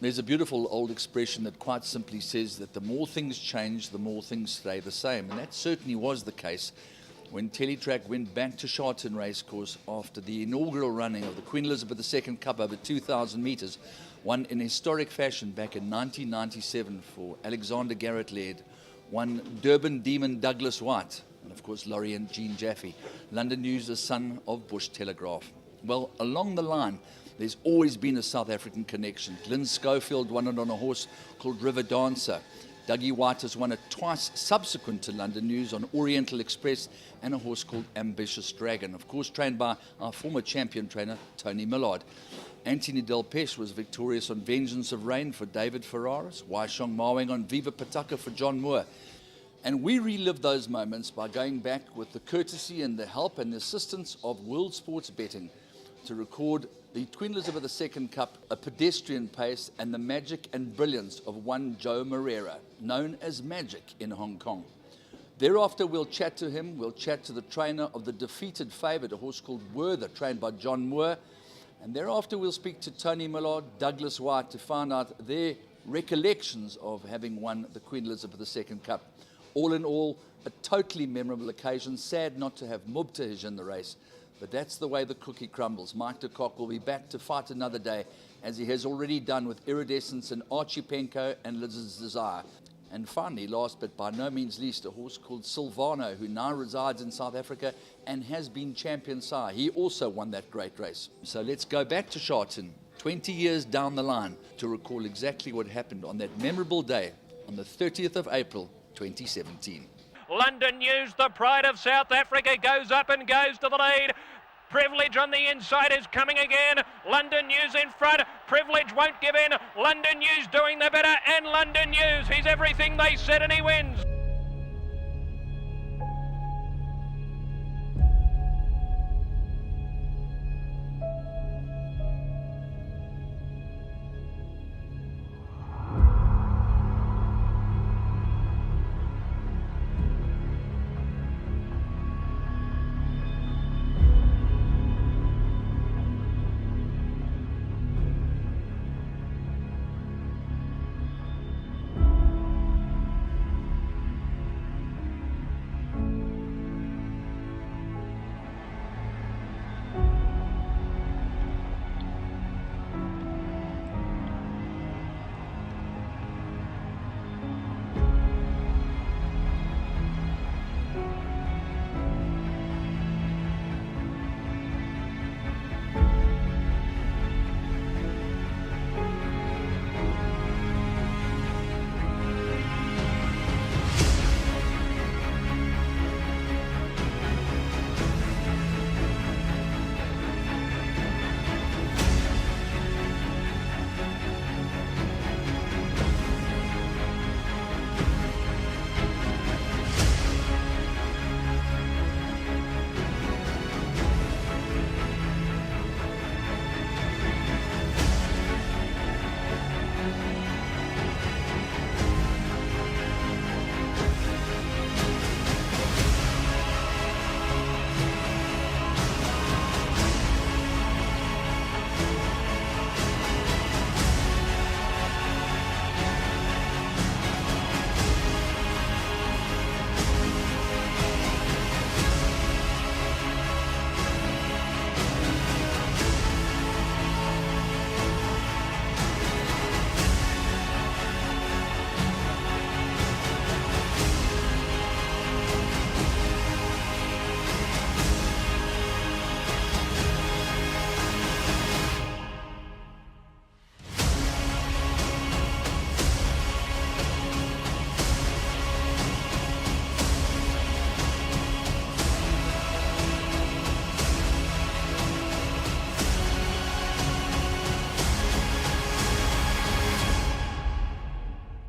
There's a beautiful old expression that quite simply says that the more things change, the more things stay the same. And that certainly was the case when Teletrack went back to Sharton Racecourse after the inaugural running of the Queen Elizabeth II Cup over 2,000 metres, won in historic fashion back in 1997 for Alexander Garrett Laird, won Durban Demon Douglas White, and of course Lorient Jean Jaffe, London News, the son of Bush Telegraph. Well, along the line, there's always been a South African connection. Glyn Schofield won it on a horse called River Dancer. Dougie White has won it twice subsequent to London News on Oriental Express and a horse called Ambitious Dragon, of course trained by our former champion trainer, Tony Millard. Anthony Delpeche was victorious on Vengeance of Rain for David Ferraris, Waishong Maweng on Viva Pataka for John Moore. And we relive those moments by going back with the courtesy and the help and the assistance of World Sports Betting to record the Queen Elizabeth II Cup, a pedestrian pace, and the magic and brilliance of one Joao Moreira, known as Magic in Hong Kong. Thereafter, we'll chat to him. We'll chat to the trainer of the defeated favourite, a horse called Werther, trained by John Moore. And thereafter, we'll speak to Tony Millard, Douglas White, to find out their recollections of having won the Queen Elizabeth II Cup. All in all, a totally memorable occasion. Sad not to have Mubtahij in the race, but that's the way the cookie crumbles. Mike de Kock will be back to fight another day, as he has already done with Iridescence and Archie Penko and Liz's Desire. And finally, last but by no means least, a horse called Silvano, who now resides in South Africa and has been champion sire. He also won that great race. So let's go back to Sharton, 20 years down the line, to recall exactly what happened on that memorable day on the 30th of April, 2017. London News, the pride of South Africa, goes up and goes to the lead. Privilege on the inside is coming again. London News in front. Privilege won't give in. London News doing the better, and London News, he's everything they said, and he wins.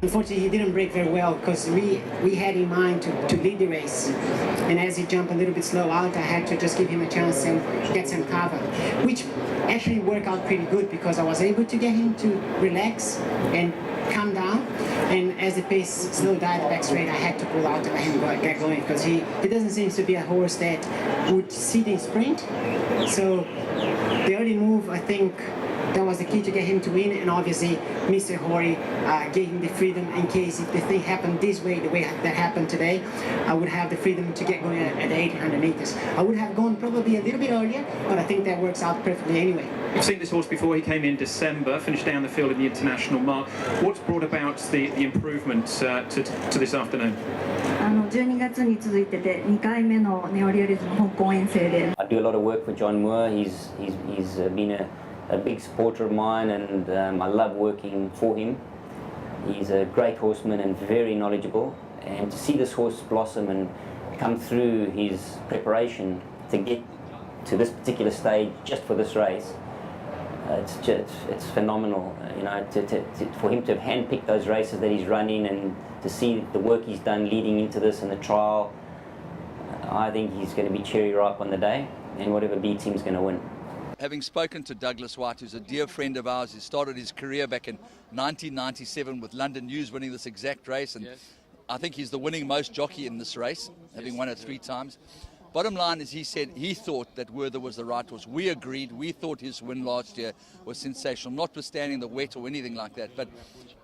Unfortunately, he didn't break very well because we had in mind to lead the race. And as he jumped a little bit slow out, I had to just give him a chance and get some cover, which actually worked out pretty good because I was able to get him to relax and calm down. And as the pace slowed down the back straight, I had to pull out to let him get going because he doesn't seem to be a horse that would sit in sprint. So the early move, I think, That was the key to get him to win, and obviously Mr. Hori gave him the freedom in case if the thing happened this way, the way that happened today, I would have the freedom to get going at the 1800 meters. I would have gone probably a little bit earlier, but I think that works out perfectly anyway. We've seen this horse before. He came in December, finished down the field in the international mark. What's brought about the improvement to this afternoon? 12月に続いてで2回目のネオリアリズム香港遠征で I do a lot of work for John Moore. He's been a big supporter of mine, and I love working for him. He's a great horseman and very knowledgeable, and to see this horse blossom and come through his preparation to get to this particular stage just for this race, it's phenomenal. You know, for him to have handpicked those races that he's running and to see the work he's done leading into this and the trial, I think he's going to be cherry ripe on the day, and whatever beats him is going to win. Having spoken to Douglas White, who's a dear friend of ours, he started his career back in 1997 with London News winning this exact race, and I think he's the winning most jockey in this race, having won it 3 times. Bottom line is, he said he thought that Werther was the right horse. We agreed. We thought his win last year was sensational, notwithstanding the wet or anything like that. But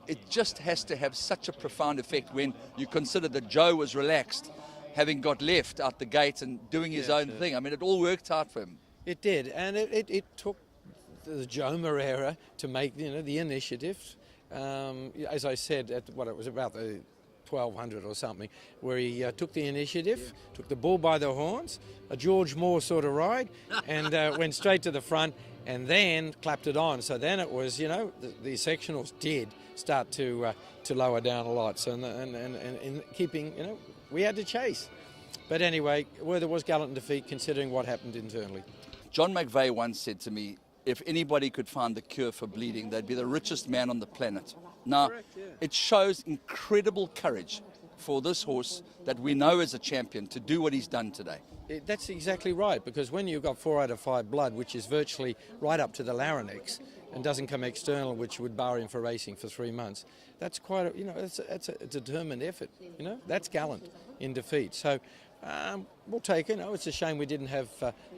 it just has to have such a profound effect when you consider that Joe was relaxed, having got left out the gate and doing his own thing. I mean, it all worked out for him. It did, and it took the Joao Moreira to make the initiative. As I said, at what it was about the 1200 or something, where he took the initiative, took the bull by the horns, a George Moore sort of ride, and went straight to the front, and then clapped it on. So then it was, the sectionals did start to lower down a lot. So and keeping, we had to chase. But anyway, Werther was gallant in defeat, considering what happened internally. John McVeigh once said to me, if anybody could find the cure for bleeding, they'd be the richest man on the planet. Now, it shows incredible courage for this horse that we know as a champion to do what he's done today. That's exactly right, because when you've got 4 out of 5 blood, which is virtually right up to the larynx, and doesn't come external, which would bar him for racing for 3 months, that's quite it's a determined effort. That's gallant in defeat. So we'll take it. It's a shame we didn't have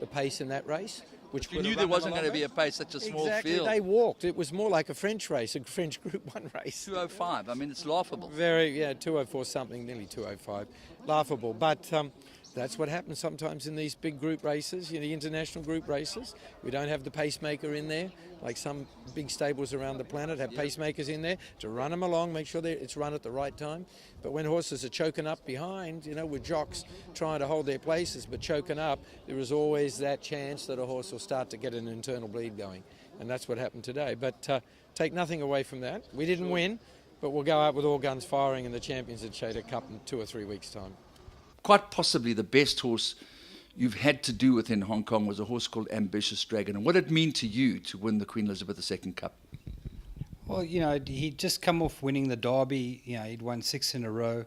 the pace in that race. Which you knew there wasn't going to be a pace, such a small field. They walked. It was more like a French race, a French Group 1 race. 2:05. I mean, it's laughable. 2:04 something, nearly 2:05. Laughable. But that's what happens sometimes in these big group races, the international group races. We don't have the pacemaker in there, like some big stables around the planet have pacemakers in there to run them along, make sure that it's run at the right time. But when horses are choking up behind, with jocks trying to hold their places but choking up, there is always that chance that a horse will start to get an internal bleed going. And that's what happened today. But take nothing away from that. We didn't win, but we'll go out with all guns firing in the Champions at Chater Cup in 2 or 3 weeks' time. Quite possibly the best horse you've had to do with in Hong Kong was a horse called Ambitious Dragon. And what did it mean to you to win the Queen Elizabeth II Cup? Well, he'd just come off winning the Derby. He'd won 6 in a row.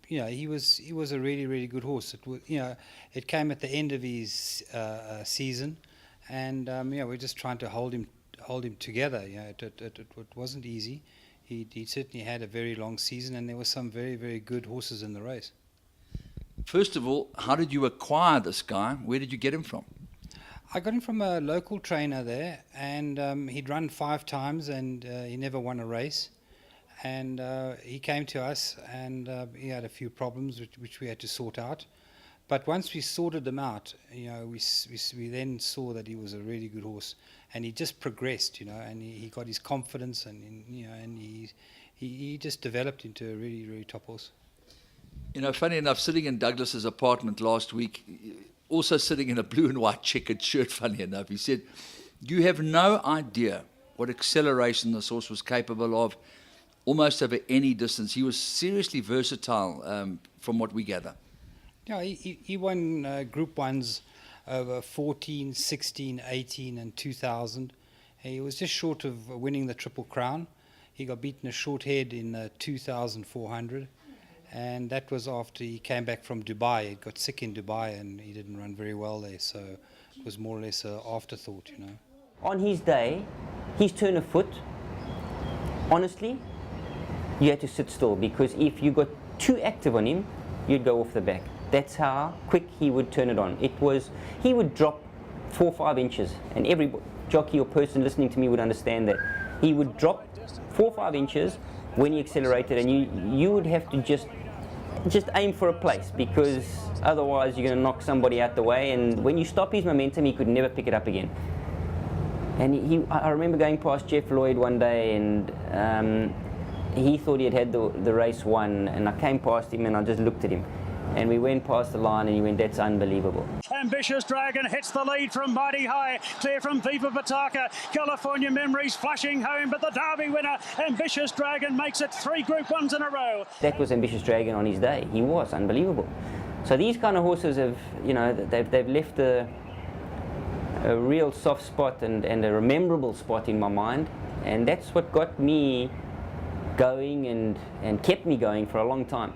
He was a really, really good horse. It came at the end of his season, and we're just trying to hold him together. It wasn't easy. He certainly had a very long season, and there were some very, very good horses in the race. First of all, how did you acquire this guy? Where did you get him from? I got him from a local trainer there, and he'd run 5 times, and he never won a race. And he came to us, and he had a few problems which we had to sort out. But once we sorted them out, we then saw that he was a really good horse, and he just progressed, and he got his confidence, and he just developed into a really, really top horse. Funny enough, sitting in Douglas's apartment last week, also sitting in a blue and white checkered shirt, funny enough, he said, you have no idea what acceleration this horse was capable of, almost over any distance. He was seriously versatile, from what we gather. Yeah, he won Group 1s over 14, 16, 18 and 2000. He was just short of winning the Triple Crown. He got beaten a short head in 2400. And that was after he came back from Dubai. He got sick in Dubai and he didn't run very well there, so it was more or less an afterthought, On his day, his turn of foot, honestly, you had to sit still, because if you got too active on him, you'd go off the back. That's how quick he would turn it on. He would drop 4 or 5 inches, and jockey or person listening to me would understand that. He would drop 4 or 5 inches when he accelerated, and you would have to just aim for a place, because otherwise you're going to knock somebody out the way, and when you stop his momentum he could never pick it up again. And I remember going past Jeff Lloyd one day, and he thought he had the race won, and I came past him and I just looked at him, and we went past the line and he went, "That's unbelievable." Ambitious Dragon hits the lead from Mighty High, clear from Viva Bataka. California Memories flashing home, but the Derby winner, Ambitious Dragon, makes it 3 Group 1s in a row. That was Ambitious Dragon on his day. He was unbelievable. So these kind of horses have, you know, they've left a real soft spot and a rememberable spot in my mind, and that's what got me going and kept me going for a long time.